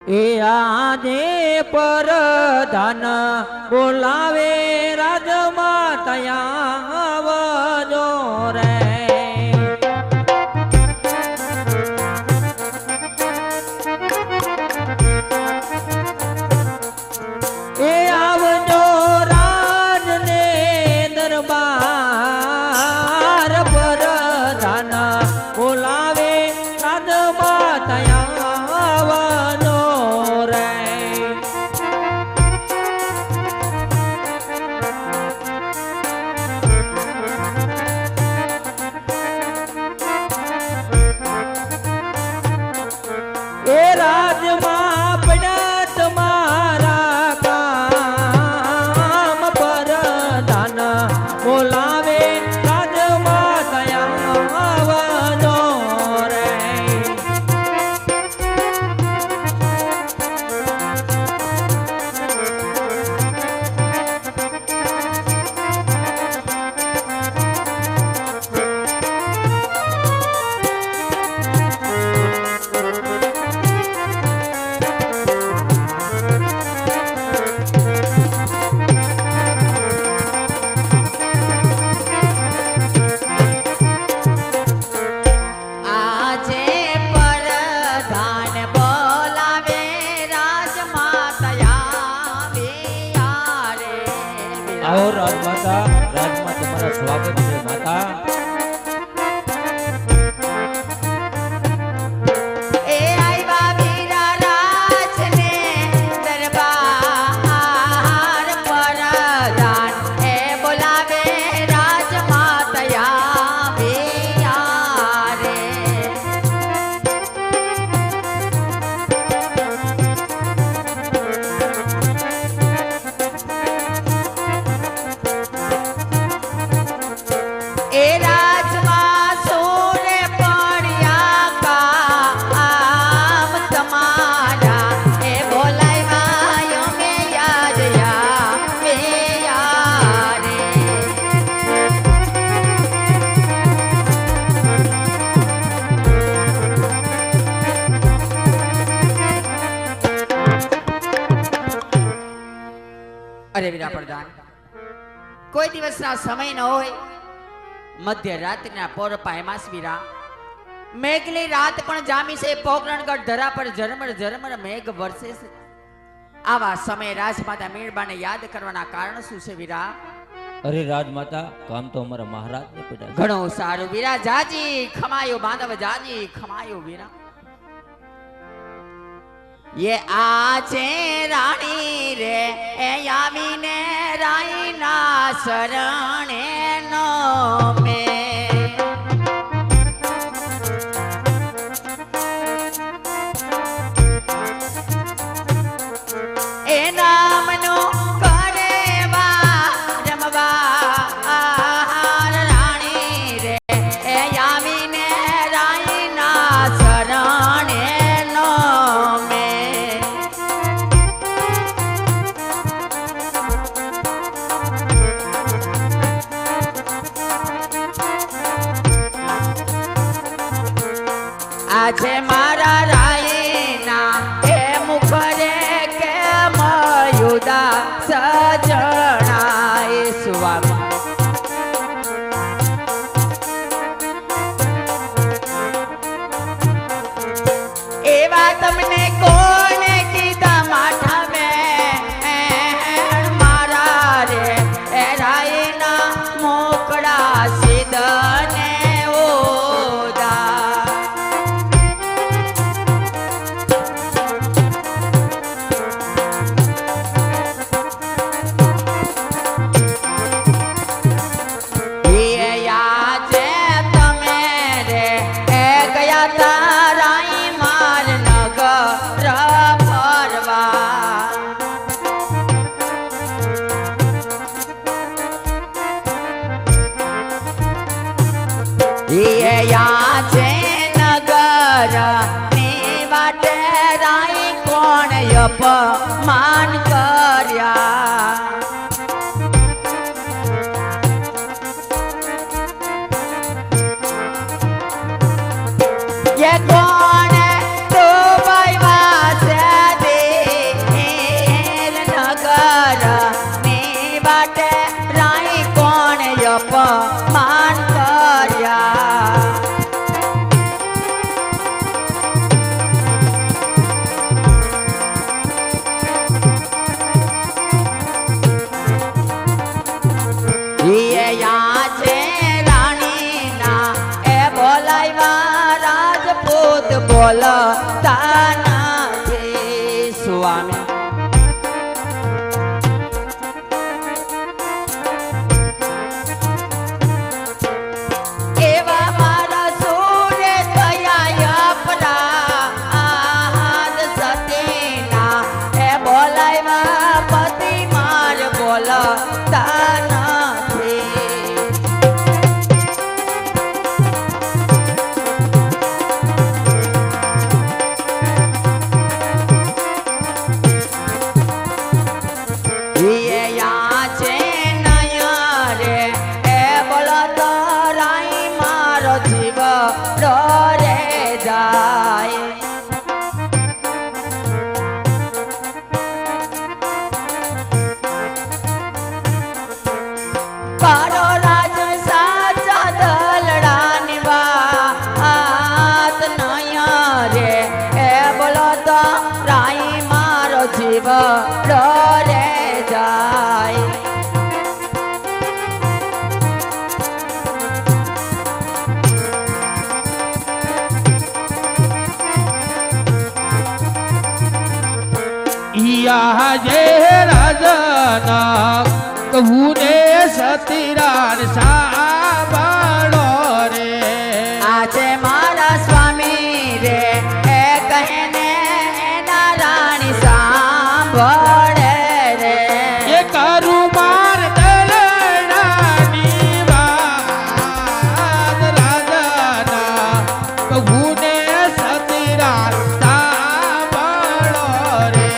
એ આજે પરધાન બોલાવે રાજમાં તયા આવજો રે એ આવજો રાજને દરબાર પરધાન બોલાવે રાજમાં તયા આવજો રે એ રાજમાં પડ્યા તમારા કામ પરધાન બોલાવે રાજમાં તયા આવજો રે આજે પરધાન બોલાવે રાજમાતા વિયારે આવો રાજમાતા રાજમાં તમારા સ્વાગત છે માતા એ આવ્યા વીરા રાજને દરબાર પરધાન એ બોલાવે રાજમાતા વિયારે એ રાજમાં સોરે પડ્યા કામ તમારા એ બોલાવ્યા મે યાદ યારે અરે વીરા પ્રધાન કોઈ દિવસના સમય ન હોય મધ્ય રાત્રિના પોર પાયમાસ વીરા મેઘની રાત પણ જામી છે પોકરણગઢ ધરા પર ઝરમર ઝરમર મેઘ વરસે છે આવા સમયે રાજમાતા મીણબાને યાદ કરવાના કારણ શું છે વીરા અરે રાજમાતા કામ તો અમારા મહારાજને પડ્યા છે. ઘણું સારું વીરા જાજી ખમાયો બાંધવ જાજી ખમાયો વીરા ये आचे रानी रे ए यामीने राईना शरणे नो में ए नामनो करेवा रमवा रानी रे ए यामीने राईना शरणे नो में આજે મારા રાયના એ મુખરે કે મયુદા સજણાય સ્વામી એવા તમને કોને કીધા માઠા મેં મારા રે એ રાયના મોકળા સીધને ઓદા આજે તમે રે એ ગયા તારાઈ માર નગર ફરવા આજે નગર ની વાટે રાઈ કોણ અપમાન કર્યા ये कौन है तो भाई वासे સ્વામી એવા મારા સૂર્ય દયા અપરાધ સતીના એ બોલાવ્યા પતિ માર બોલતા નથી યા છે નયા રે એ બોલતો રાઈ મારો જીવ રે જાય પાડો રાજ સાચા દલડાની વાત નયા રે એ બોલતો રાઈ મારો જીવ રે જાય ઈયા જે રાજાના કહું ને સતીરાન સાંભળો રે આજે મારા સ્વામી રે એ કહે ને એના રાણી સાંભળે રે એ કરું માર દલડાની વાત રાજાના કહું ને સતીરાન સાંભળો રે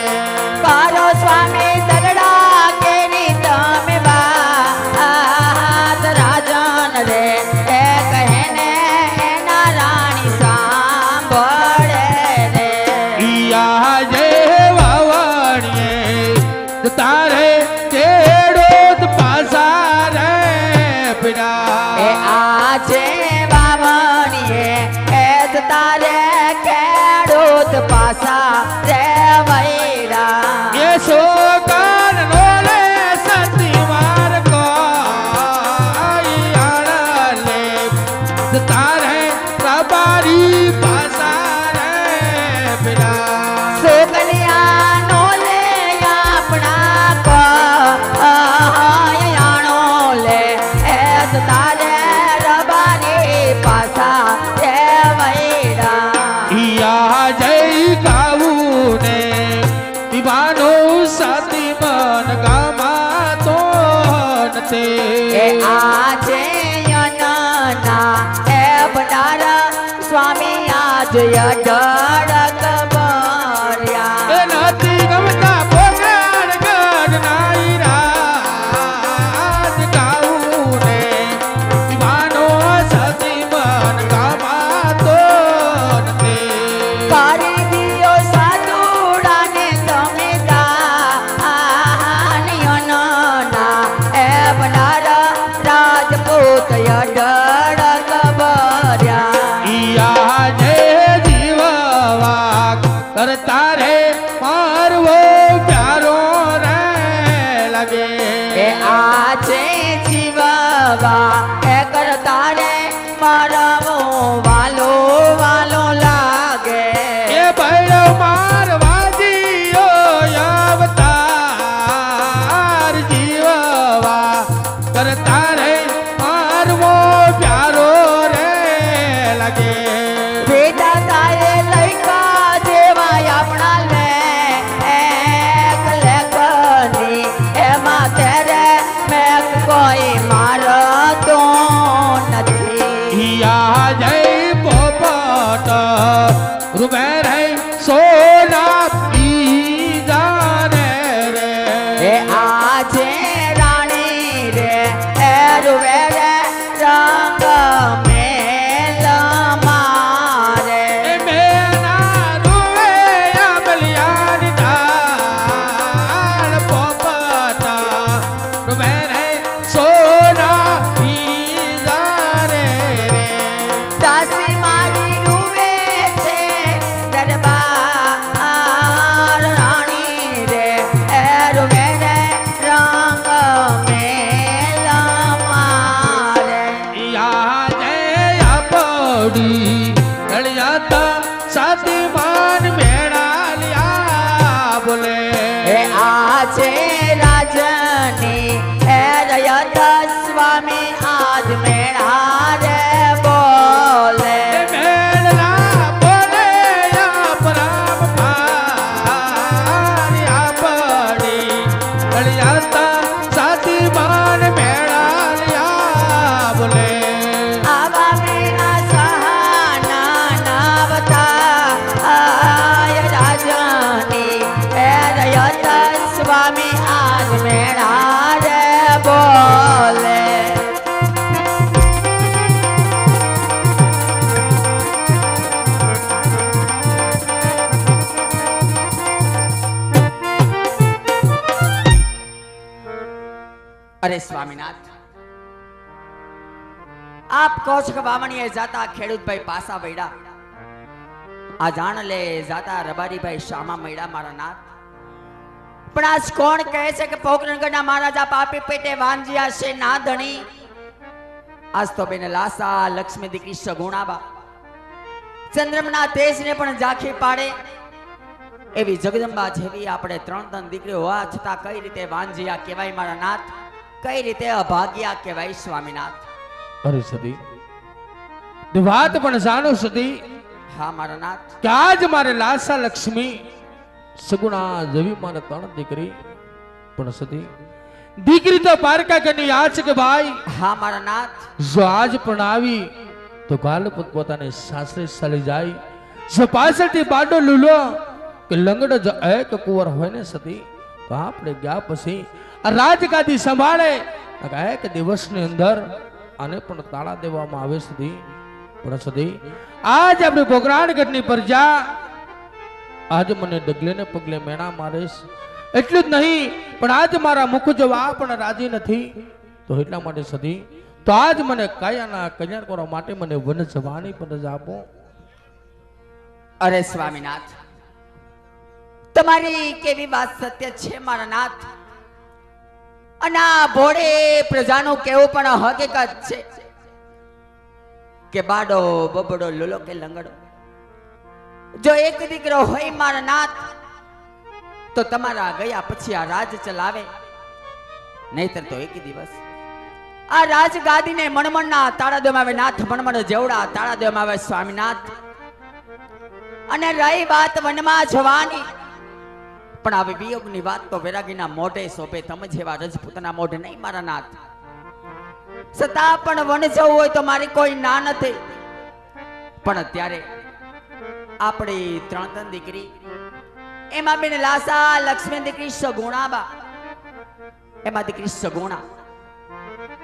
પારો સ્વામી દલડા કેરી તમે વાત રાજા છે રાજની હે રયત સ્વામી આજ મેળા રે બોલે મેળના બોલે અપરામ ભારી આપણી કળિયાતા સાથી માન મેળાલિયા બોલે આવા મેળા સહાના નાવતા આય રાજની હે રયત સ્વામી આજ મેળા રે બોલે અરે સ્વામીનાથ આપ કહો છો કે વામણીએ જાતા ખેડૂતભાઈ પાસા વૈડા આ જાણ લે જાતા રબારીભાઈ શામા મૈડા મારા નાથ પણ આજ કોણ કહે છે કે પોકરણગઢના મહારાજા પાપી પેટે વાંજ્યા છે ના ધણી આજ તો બેન લાસા લક્ષ્મી દીકરી સગુણાબા ચંદ્રમના તેજને પણ ઝાંખી પાડે એવી જગદંબા જેવી આપણે ત્રણ ત્રણ દીકરીઓ હોવા છતાં કઈ રીતે વાંજ્યા કહેવાય મારા નાથ કઈ રીતે અભાગ્યા કહેવાય સ્વામીનાથ અરે સતી તે વાત પણ જાણો સતી હા મારા નાથ કે આજ મારે લાસા લક્ષ્મી સગુણા જેવી મારે ત્રણ દીકરી પણ સતી દીકરી તો પારકા કની આ છે કે ભાઈ હા મારા નાથ જો આજ પણ આવી તો ગાલ પોતાને સાસરે ચાલી જાય જો પાછળથી બાડો લૂલો કે લંગડો જો એક કુંવર હોય ને સતી તો આપણે ગયા પછી આ રાજગાદી સંભાળે એક દિવસની અંદર આને પણ તાળા દેવામાં આવે સતી પણ સતી આજ આપણે પોકરણગઢની પ્રજા આજ મને ડગલે ને પગલે મેણા મારેશ એટલું જ નહીં પણ આજ મારા મુખ જોવા પણ રાજી નથી તો એટલા માટે સતી તો આજ મને કાયાના કલ્યાણ કરવા માટે મને વન જવાની પણ આપો અરે સ્વામીનાથ તમારી કેવી વાત સત્ય છે મારા નાથ અને આ ભોળે પ્રજાનું કેવું પણ હકીકત છે કે બાડો બબડો લુલો કે લંગડો જો એક દીકરો હોય મારા નાથ તો તમારા ગયા પછી આ રાજ ચલાવે નહીતર તો એક દિવસ આ રાજગાદીને મણમણના તાળા દેવામાં આવે નાથ મણમણ જેવડા તાળા દેવામાં આવે સ્વામીનાથ અને રહી વાત વનમાં જવાની પણ આવી વિયોગની વાત તો વૈરાગીના મોઢે સોંપે તમે જેવા રજપૂતના મોઢે નહીં મારા નાથ છતાં પણ વન જવું હોય તો મારી કોઈ ના નથી પણ અત્યારે આપણી ત્રણ ત્રણ દીકરી એમાં બેન લાસા લક્ષ્મી દીકરી સગુણાબા એમાં દીકરી સગુણા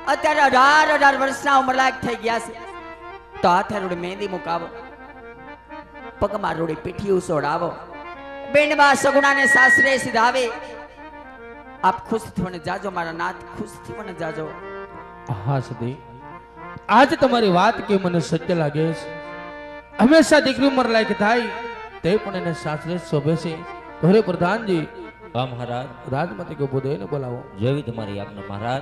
અત્યારે 18 વર્ષના ઉંમરલાયક થઈ ગયા છે તો હાથે રોડી મહેંદી મુકાવો પગમાં રોડી પીઠી ઉસોડાવો બેનબા સગુણાને સાસરે સીધાવે આપ ખુશ થઈને જાજો મારા નાથ ખુશ થઈને જાજો હા સતી આજ તમારી વાત કે મને સત્ય લાગે છે હંમેશા દીકરી ઉંમર લાયક થાય તે પણ એને સાસરે શોભે છે તો હરે પ્રધાનજી હા મહારાજ રાજમતી કો બોલાવો જેવી તમારી આજ્ઞા મહારાજ